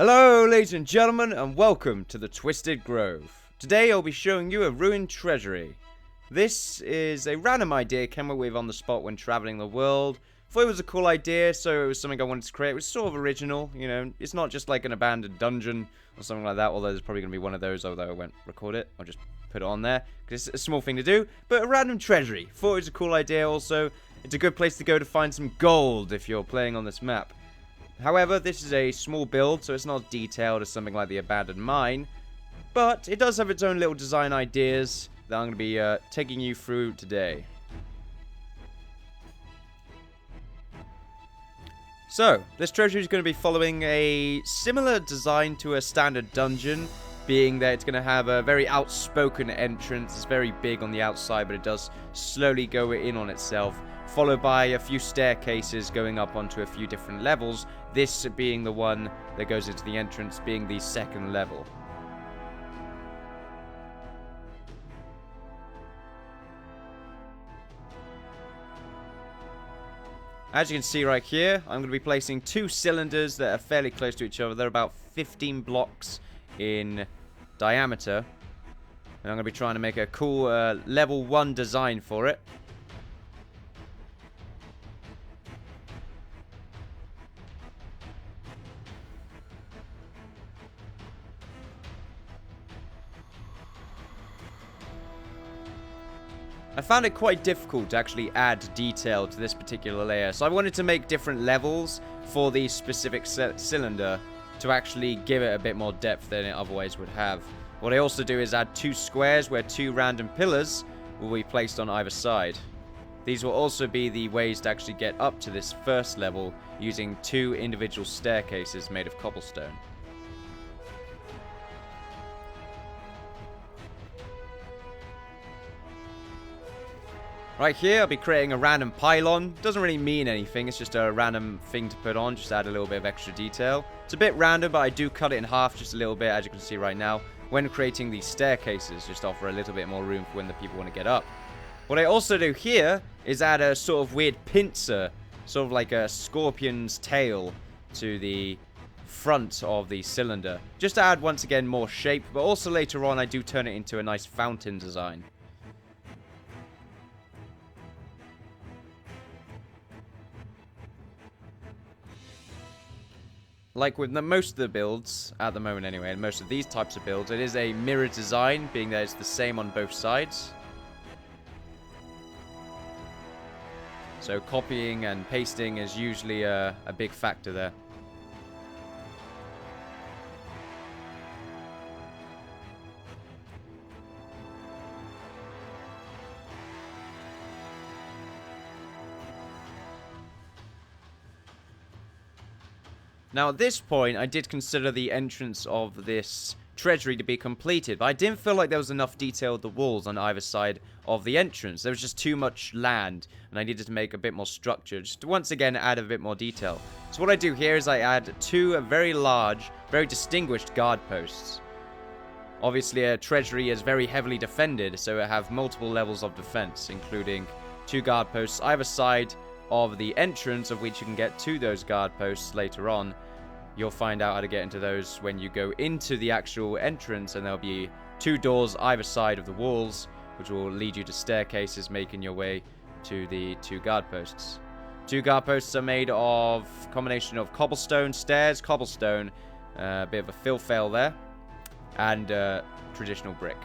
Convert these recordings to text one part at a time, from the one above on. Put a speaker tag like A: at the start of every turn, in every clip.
A: Hello ladies and gentlemen, and welcome to the Twisted Grove. Today I'll be showing you a ruined treasury. This is a random idea I came up with on the spot when traveling the world. Thought it was a cool idea, so it was something I wanted to create. It was sort of original, you know, it's not just like an abandoned dungeon or something like that, although there's probably going to be one of those, although I won't record it. I'll just put it on there, because it's a small thing to do, but a random treasury. Thought it was a cool idea also. It's a good place to go to find some gold if you're playing on this map. However, this is a small build, so it's not detailed as something like the abandoned mine, but it does have its own little design ideas that I'm going to be taking you through today. So, this treasury is going to be following a similar design to a standard dungeon, being that it's going to have a very outspoken entrance. It's very big on the outside, but it does slowly go in on itself, followed by a few staircases going up onto a few different levels, this being the one that goes into the entrance, being the second level. As you can see right here, I'm going to be placing two cylinders that are fairly close to each other. They're about 15 blocks in diameter. And I'm going to be trying to make a cool level 1 design for it. I found it quite difficult to actually add detail to this particular layer, so I wanted to make different levels for the specific cylinder to actually give it a bit more depth than it otherwise would have. What I also do is add two squares where two random pillars will be placed on either side. These will also be the ways to actually get up to this first level using two individual staircases made of cobblestone. Right here, I'll be creating a random pylon. Doesn't really mean anything, it's just a random thing to put on, just add a little bit of extra detail. It's a bit random, but I do cut it in half just a little bit, as you can see right now. When creating these staircases, just offer a little bit more room for when the people want to get up. What I also do here is add a sort of weird pincer, sort of like a scorpion's tail to the front of the cylinder. Just to add, once again, more shape, but also later on I do turn it into a nice fountain design. Like with most of the builds, at the moment anyway, and most of these types of builds, it is a mirror design, being that it's the same on both sides. So copying and pasting is usually a big factor there. Now at this point, I did consider the entrance of this treasury to be completed, but I didn't feel like there was enough detail of the walls on either side of the entrance. There was just too much land, and I needed to make a bit more structure, just to once again add a bit more detail. So what I do here is I add two very large, very distinguished guard posts. Obviously a treasury is very heavily defended, so it have multiple levels of defense, including two guard posts either side of the entrance, of which you can get to those guard posts later on. You'll find out how to get into those when you go into the actual entrance, and there'll be two doors either side of the walls, which will lead you to staircases, making your way to the two guard posts. Two guard posts are made of a combination of cobblestone stairs, cobblestone, a bit of a fill fail there, and traditional brick.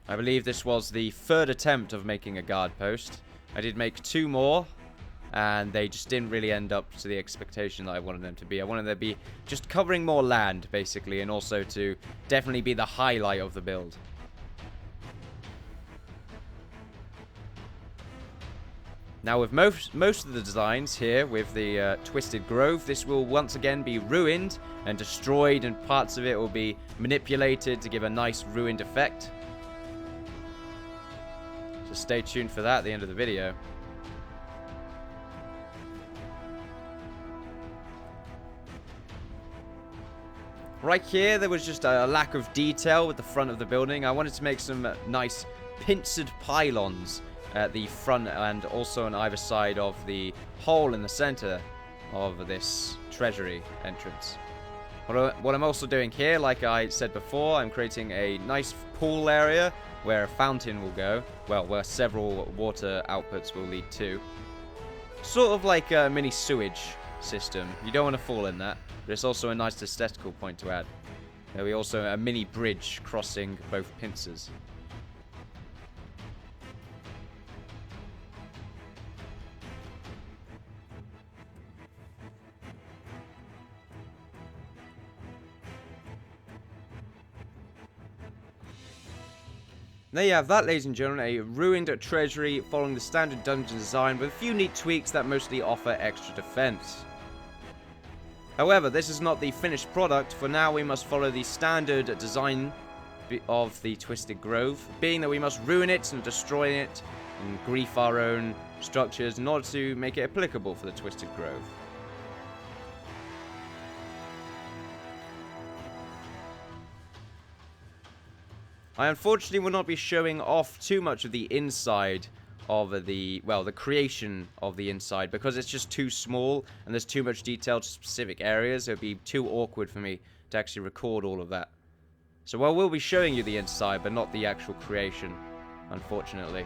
A: I believe this was the third attempt of making a guard post. I did make two more, and they just didn't really end up to the expectation that I wanted them to be. I wanted them to be just covering more land, basically, and also to definitely be the highlight of the build. Now with most of the designs here with the Twisted Grove, this will once again be ruined and destroyed, and parts of it will be manipulated to give a nice ruined effect. So stay tuned for that at the end of the video. Right here, there was just a lack of detail with the front of the building. I wanted to make some nice pincered pylons at the front and also on either side of the hole in the center. of this treasury entrance. What I'm also doing here, like I said before, I'm creating a nice pool area where a fountain will go. Well, where several water outputs will lead to. Sort of like a mini sewage system. You don't want to fall in that, but it's also a nice aesthetical point to add. There we also a mini bridge crossing both pincers. There you have that, ladies and gentlemen, a ruined treasury following the standard dungeon design with a few neat tweaks that mostly offer extra defense. However, this is not the finished product. For now, we must follow the standard design of the Twisted Grove, being that we must ruin it and destroy it and grief our own structures in order to make it applicable for the Twisted Grove. I unfortunately will not be showing off too much of the inside of the, well, the creation of the inside, because it's just too small and there's too much detail to specific areas. It would be too awkward for me to actually record all of that. So I will be showing you the inside, but not the actual creation, unfortunately.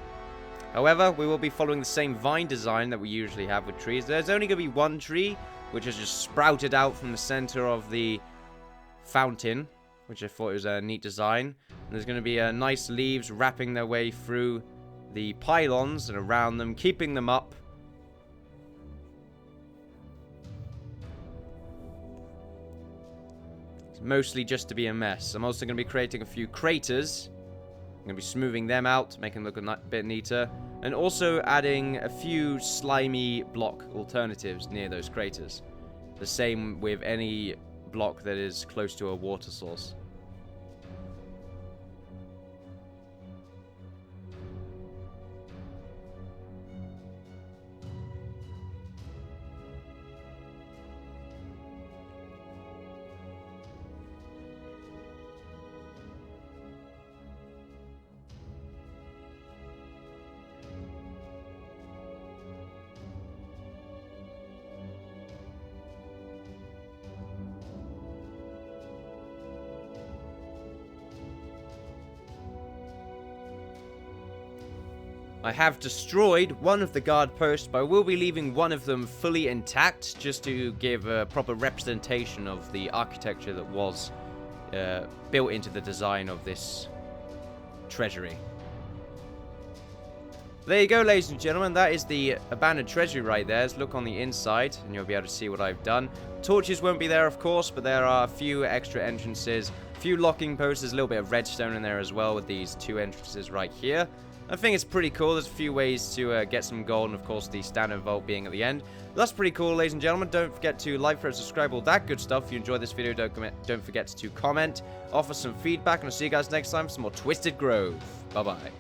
A: However, we will be following the same vine design that we usually have with trees. There's only going to be one tree, which is just sprouted out from the center of the fountain, which I thought was a neat design. And there's going to be nice leaves wrapping their way through the pylons and around them, keeping them up. It's mostly just to be a mess. I'm also going to be creating a few craters. I'm going to be smoothing them out, making them look a bit neater. And also adding a few slimy block alternatives near those craters. The same with any block that is close to a water source. I have destroyed one of the guard posts, but I will be leaving one of them fully intact, just to give a proper representation of the architecture that was built into the design of this treasury. There you go, ladies and gentlemen. That is the abandoned treasury right there. Let's look on the inside, and you'll be able to see what I've done. Torches won't be there, of course, but there are a few extra entrances, a few locking posts. There's a little bit of redstone in there as well with these two entrances right here. I think it's pretty cool. There's a few ways to get some gold, and of course the standard vault being at the end. That's pretty cool, ladies and gentlemen. Don't forget to like, favorite, subscribe, all that good stuff. If you enjoyed this video, don't forget to comment, offer some feedback, and I'll see you guys next time for some more Twisted Grove. Bye-bye.